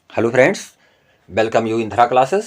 Hello friends, welcome you in Dhara classes.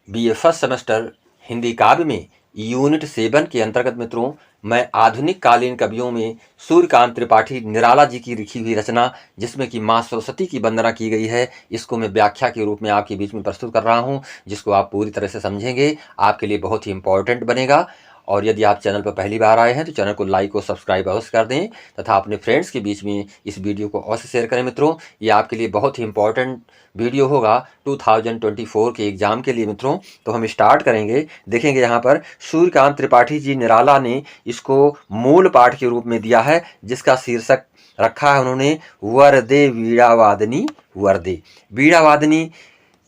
BA first semester Hindi काव्य में unit 7 के अंतर्गत मित्रों, मैं आधुनिक कालीन कवियों में सूर्यकांत त्रिपाठी निराला जी की लिखी हुई रचना जिसमें कि माँ सरस्वती की वंदना की गई है, इसको मैं व्याख्या के रूप में आपके बीच में प्रस्तुत कर रहा हूँ, जिसको आप पूरी तरह से समझेंगे, आपके लिए बहुत ही इंपॉर्टेंट बनेगा। और यदि आप चैनल पर पहली बार आए हैं तो चैनल को लाइक और सब्सक्राइब अवश्य कर दें तथा अपने फ्रेंड्स के बीच में इस वीडियो को अवश्य शेयर करें। मित्रों, ये आपके लिए बहुत ही इंपॉर्टेंट वीडियो होगा 2024 के एग्जाम के लिए। मित्रों, तो हम स्टार्ट करेंगे। देखेंगे यहाँ पर सूर्यकांत त्रिपाठी जी निराला ने इसको मूल पाठ के रूप में दिया है, जिसका शीर्षक रखा है उन्होंने वरदे वीणावादनी। वरदे वीणावादनी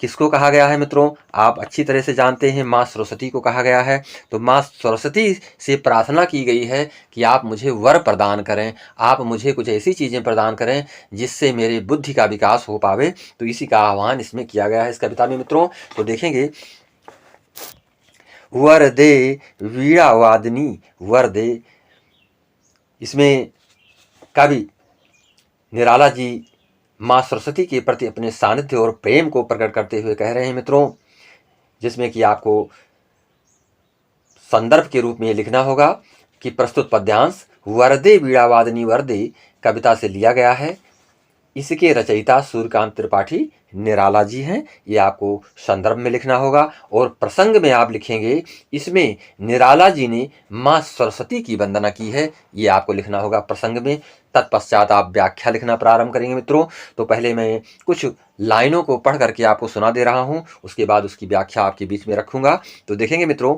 किसको कहा गया है मित्रों? आप अच्छी तरह से जानते हैं, माँ सरस्वती को कहा गया है। तो माँ सरस्वती से प्रार्थना की गई है कि आप मुझे वर प्रदान करें, आप मुझे कुछ ऐसी चीज़ें प्रदान करें जिससे मेरे बुद्धि का विकास हो पावे। तो इसी का आह्वान इसमें किया गया है इस कविता में मित्रों। तो देखेंगे, वर दे वीणावादनी, वर दे। इसमें कवि निराला जी माँ सरस्वती के प्रति अपने सानिध्य और प्रेम को प्रकट करते हुए कह रहे हैं मित्रों, जिसमें कि आपको संदर्भ के रूप में लिखना होगा कि प्रस्तुत पद्यांश वरदे वीणावादनी वरदे कविता से लिया गया है। इसके रचयिता सूर्यकांत त्रिपाठी निराला जी हैं, ये आपको संदर्भ में लिखना होगा। और प्रसंग में आप लिखेंगे, इसमें निराला जी ने माँ सरस्वती की वंदना की है, ये आपको लिखना होगा प्रसंग में। तत्पश्चात आप व्याख्या लिखना प्रारंभ करेंगे मित्रों। तो पहले मैं कुछ लाइनों को पढ़ करके आपको सुना दे रहा हूँ, उसके बाद उसकी व्याख्या आपके बीच में रखूंगा। तो देखेंगे मित्रों,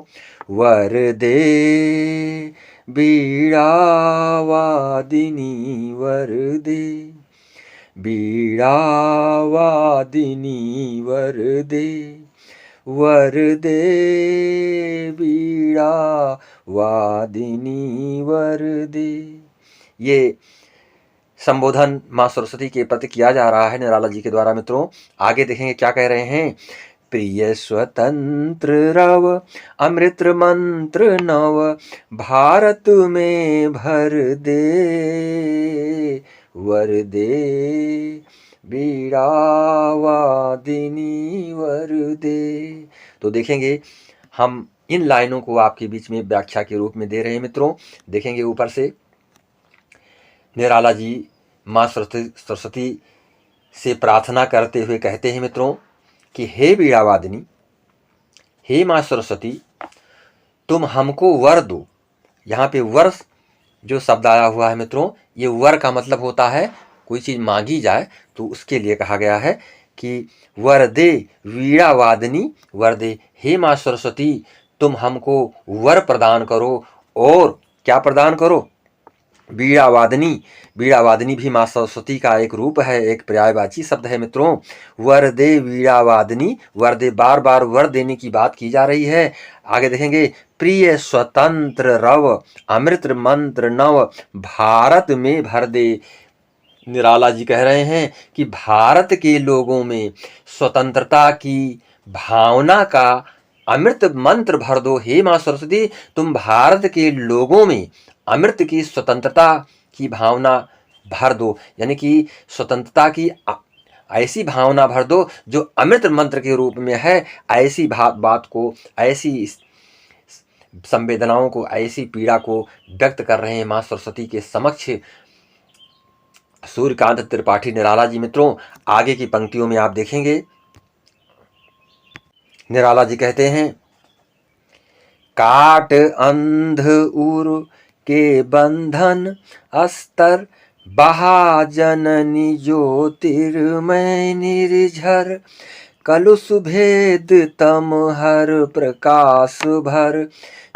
वरदे वीणावादिनी वरदे, वीणावादिनी वरदे, वरदे वीणावादिनी वरदे। ये संबोधन माँ सरस्वती के प्रति किया जा रहा है निराला जी के द्वारा मित्रों। आगे देखेंगे क्या कह रहे हैं। प्रिय स्वतंत्र रव अमृत मंत्र नव, भारत में भर दे, वरदे वीणावादिनी वरदे। तो देखेंगे, हम इन लाइनों को आपके बीच में व्याख्या के रूप में दे रहे हैं मित्रों। देखेंगे ऊपर से निराला जी माँ सरस्वती से प्रार्थना करते हुए कहते हैं मित्रों कि हे वीणावादिनी, हे माँ सरस्वती, तुम हमको वर दो। यहाँ पे वर जो शब्द आया हुआ है मित्रों, ये वर का मतलब होता है कोई चीज़ मांगी जाए, तो उसके लिए कहा गया है कि वरदे वीणावादिनी वरदे, हे माँ सरस्वती, तुम हमको वर प्रदान करो। और क्या प्रदान करो? वीणावादिनी। वीणावादिनी भी माँ सरस्वती का एक रूप है, एक पर्यायवाची शब्द है मित्रों। वरदे वीणावादिनी वरदे, बार बार वर देने की बात की जा रही है। आगे देखेंगे, प्रिय स्वतंत्र रव अमृत मंत्र नव, भारत में भर दे। निराला जी कह रहे हैं कि भारत के लोगों में स्वतंत्रता की भावना का अमृत मंत्र भर दो। हे माँ सरस्वती, तुम भारत के लोगों में अमृत की स्वतंत्रता की भावना भर दो, यानी कि स्वतंत्रता की ऐसी भावना भर दो जो अमृत मंत्र के रूप में है। ऐसी बात को, ऐसी संवेदनाओं को, ऐसी पीड़ा को व्यक्त कर रहे हैं माँ सरस्वती के समक्ष सूर्यकांत त्रिपाठी निराला जी मित्रों। आगे की पंक्तियों में आप देखेंगे, निराला जी कहते हैं, काट अंध उर के बंधन अस्तर, बहा जननी ज्योतिर्मय निर्झर, कलुष भेद तम हर प्रकाश भर,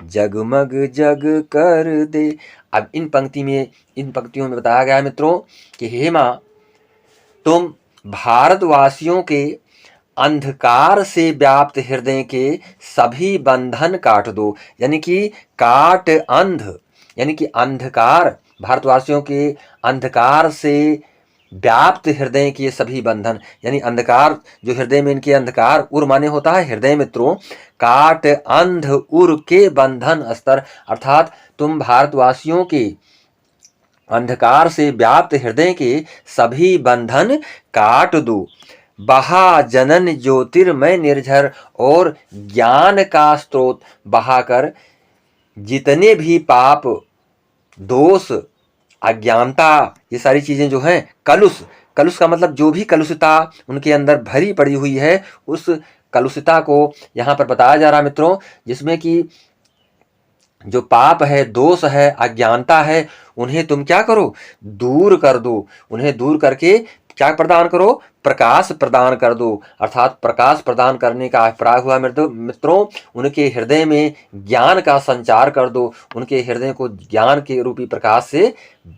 जगमग जग कर दे। अब इन पंक्तियों में बताया गया है मित्रों कि हे माँ, तुम भारतवासियों के अंधकार से व्याप्त हृदय के सभी बंधन काट दो। यानी कि काट अंध, यानी कि अंधकार, भारतवासियों के अंधकार से व्याप्त हृदय के सभी बंधन, यानी अंधकार जो हृदय में इनके, अंधकार उर माने होता है हृदय मित्रों। काट अंध उर के बंधन अस्तर, अर्थात तुम भारतवासियों के अंधकार से व्याप्त हृदय के सभी बंधन काट दो। बहा जनन ज्योतिर्मय निर्झर, और ज्ञान का स्रोत बहाकर जितने भी पाप दोष अज्ञानता ये सारी चीजें जो हैं, कलुष, कलुष का मतलब जो भी कलुषता उनके अंदर भरी पड़ी हुई है, उस कलुषता को यहाँ पर बताया जा रहा है मित्रों, जिसमें कि जो पाप है, दोष है, अज्ञानता है, उन्हें तुम क्या करो, दूर कर दो। उन्हें दूर करके क्या प्रदान करो, प्रकाश प्रदान कर दो। अर्थात प्रकाश प्रदान करने का अभिप्राय हुआ मित्रों, उनके हृदय में ज्ञान का संचार कर दो, उनके हृदय को ज्ञान के रूपी प्रकाश से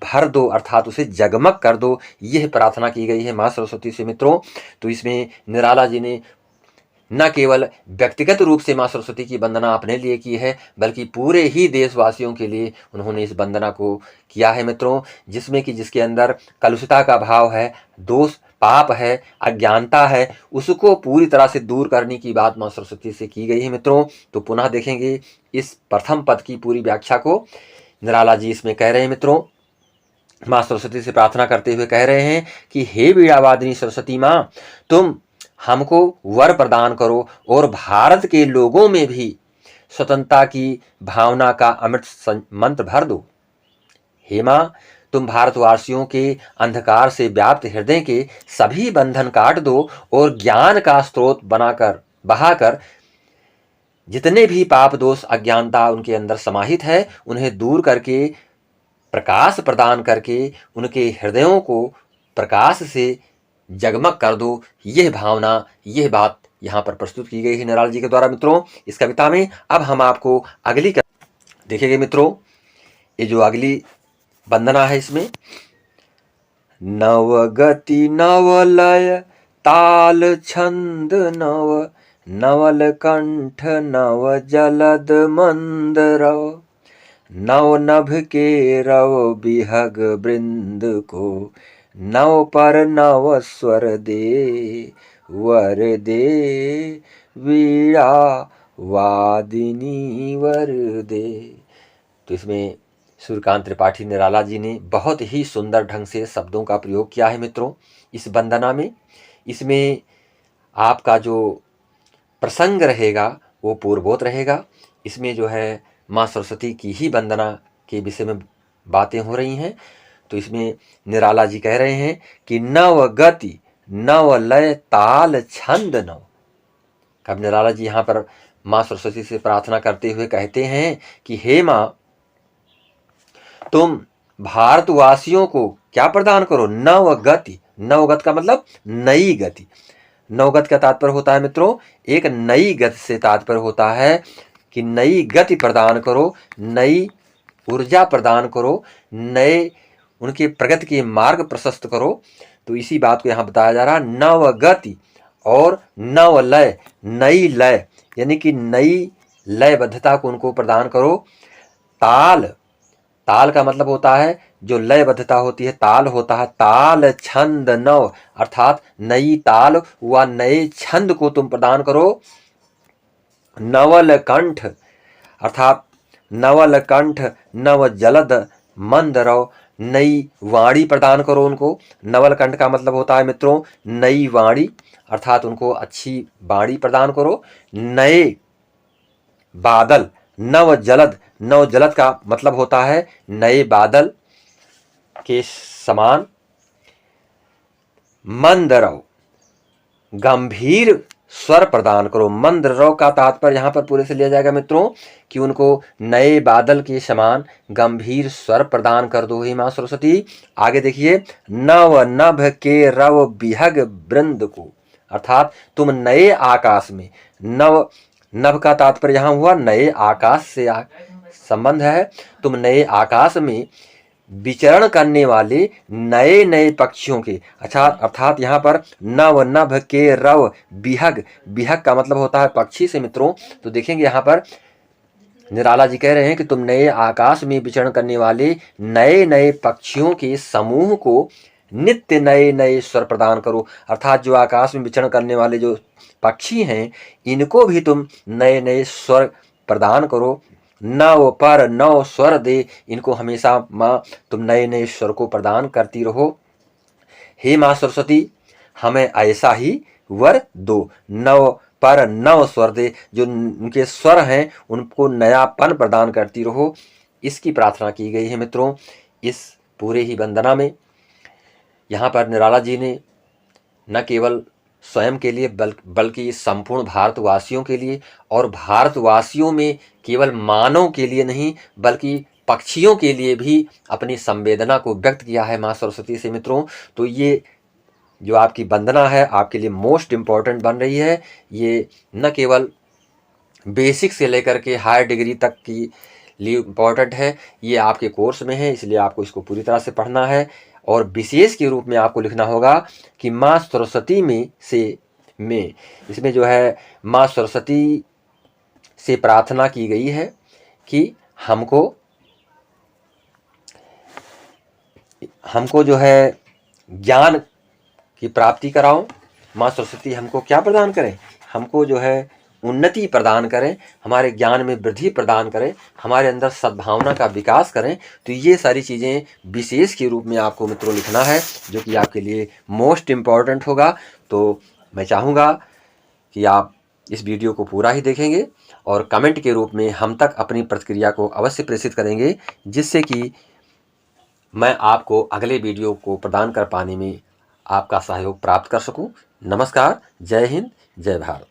भर दो, अर्थात उसे जगमग कर दो। यह प्रार्थना की गई है माँ सरस्वती से मित्रों। तो इसमें निराला जी ने न केवल व्यक्तिगत रूप से माँ सरस्वती की वंदना अपने लिए की है, बल्कि पूरे ही देशवासियों के लिए उन्होंने इस वंदना को किया है मित्रों, जिसमें कि जिसके अंदर कलुषता का भाव है, दोष पाप है, अज्ञानता है, उसको पूरी तरह से दूर करने की बात माँ सरस्वती से की गई है मित्रों। तो पुनः देखेंगे इस प्रथम पद की पूरी व्याख्या को। निराला जी इसमें कह रहे हैं मित्रों, माँ सरस्वती से प्रार्थना करते हुए कह रहे हैं कि हे वीणावादिनी सरस्वती माँ, तुम हमको वर प्रदान करो और भारत के लोगों में भी स्वतंत्रता की भावना का अमृत मंत्र भर दो। हे माँ, तुम भारतवासियों के अंधकार से व्याप्त हृदय के सभी बंधन काट दो और ज्ञान का स्रोत बहाकर जितने भी पाप दोष अज्ञानता उनके अंदर समाहित है, उन्हें दूर करके प्रकाश प्रदान करके उनके हृदयों को प्रकाश से जगमग कर दो। यह भावना, यह बात यहाँ पर प्रस्तुत की गई है निराला जी के द्वारा मित्रों इस कविता में। अब हम आपको अगली देखेंगे मित्रों, ये जो अगली वंदना है इसमें नव गति नव लय ताल छंद नव, नवल कंठ नव जलद मंद रव, नव नभ के रव बिहग वृंद को, नव पर नव स्वर दे वर दे, वीणा वादिनी वर दे। तो इसमें सूर्यकांत त्रिपाठी निराला जी ने बहुत ही सुंदर ढंग से शब्दों का प्रयोग किया है मित्रों इस वंदना में। इसमें आपका जो प्रसंग रहेगा वो पूर्वोत रहेगा। इसमें जो है माँ सरस्वती की ही वंदना के विषय में बातें हो रही हैं। तो इसमें निराला जी कह रहे हैं कि नव गति नव लय ताल छंद नव। कब निराला जी यहाँ पर माँ सरस्वती से प्रार्थना करते हुए कहते हैं कि हे माँ, तुम भारतवासियों को क्या प्रदान करो, नव गति। नवगत का मतलब नई गति। नवगत का तात्पर्य होता है मित्रों, एक नई गति से तात्पर्य होता है कि नई गति प्रदान करो, नई ऊर्जा प्रदान करो, नए उनके प्रगति के मार्ग प्रशस्त करो। तो इसी बात को यहाँ बताया जा रहा, नव गति और नव लय, नई लय यानी कि नई लयबद्धता को उनको प्रदान करो। ताल, ताल का मतलब होता है जो लयबद्धता होती है, ताल होता है। ताल छंद नव अर्थात नई ताल व नए छंद को तुम प्रदान करो। नवल कंठ अर्थात नवल कंठ नव जलद मंद रव, नई वाणी प्रदान करो उनको। नवल कंठ का मतलब होता है मित्रों नई वाणी अर्थात उनको अच्छी वाणी प्रदान करो। नए बादल, नव जलद, नव जलद का मतलब होता है नए बादल के समान। मंद रव, गंभीर स्वर प्रदान करो। मंद रव का तात्पर्य यहाँ पर पूरे से लिया जाएगा मित्रों कि उनको नए बादल के समान गंभीर स्वर प्रदान कर दो हे माँ सरस्वती। आगे देखिए, नव नभ के रव बिहग वृंद को अर्थात तुम नए आकाश में, नव नभ का तात्पर्य यहाँ हुआ नए आकाश से संबंध है। तुम नए आकाश में विचरण करने वाले नए नए पक्षियों के अर्थात यहाँ पर नव नभ के रव बिहग, बिहग का मतलब होता है पक्षी से मित्रों। तो देखेंगे यहाँ पर निराला जी कह रहे हैं कि तुम नए आकाश में विचरण करने वाले नए नए पक्षियों के समूह को नित्य नए नए स्वर प्रदान करो। अर्थात जो आकाश में विचरण करने वाले जो पक्षी हैं इनको भी तुम नए नए स्वर प्रदान करो। नव पर नव स्वर दे, इनको हमेशा माँ तुम नए नए स्वर को प्रदान करती रहो। हे माँ सरस्वती, हमें ऐसा ही वर दो। नव पर नव स्वर दे, जो उनके स्वर हैं उनको नयापन प्रदान करती रहो, इसकी प्रार्थना की गई है मित्रों इस पूरे ही वंदना में। यहाँ पर निराला जी ने न केवल स्वयं के लिए बल्कि संपूर्ण भारतवासियों के लिए, और भारतवासियों में केवल मानव के लिए नहीं बल्कि पक्षियों के लिए भी अपनी संवेदना को व्यक्त किया है माँ सरस्वती से मित्रों। तो ये जो आपकी वंदना है आपके लिए मोस्ट इम्पॉर्टेंट बन रही है। ये न केवल बेसिक से लेकर के हायर डिग्री तक की लिए इम्पॉर्टेंट है, ये आपके कोर्स में है, इसलिए आपको इसको पूरी तरह से पढ़ना है। और विशेष के रूप में आपको लिखना होगा कि माँ सरस्वती में इसमें जो है माँ सरस्वती से प्रार्थना की गई है कि हमको जो है ज्ञान की प्राप्ति कराओ। माँ सरस्वती हमको क्या प्रदान करें, हमको जो है उन्नति प्रदान करें, हमारे ज्ञान में वृद्धि प्रदान करें, हमारे अंदर सद्भावना का विकास करें। तो ये सारी चीज़ें विशेष के रूप में आपको मित्रों लिखना है, जो कि आपके लिए मोस्ट इम्पॉर्टेंट होगा। तो मैं चाहूँगा कि आप इस वीडियो को पूरा ही देखेंगे और कमेंट के रूप में हम तक अपनी प्रतिक्रिया को अवश्य प्रेषित करेंगे, जिससे कि मैं आपको अगले वीडियो को प्रदान कर पाने में आपका सहयोग प्राप्त कर सकूं। नमस्कार, जय हिंद, जय भारत।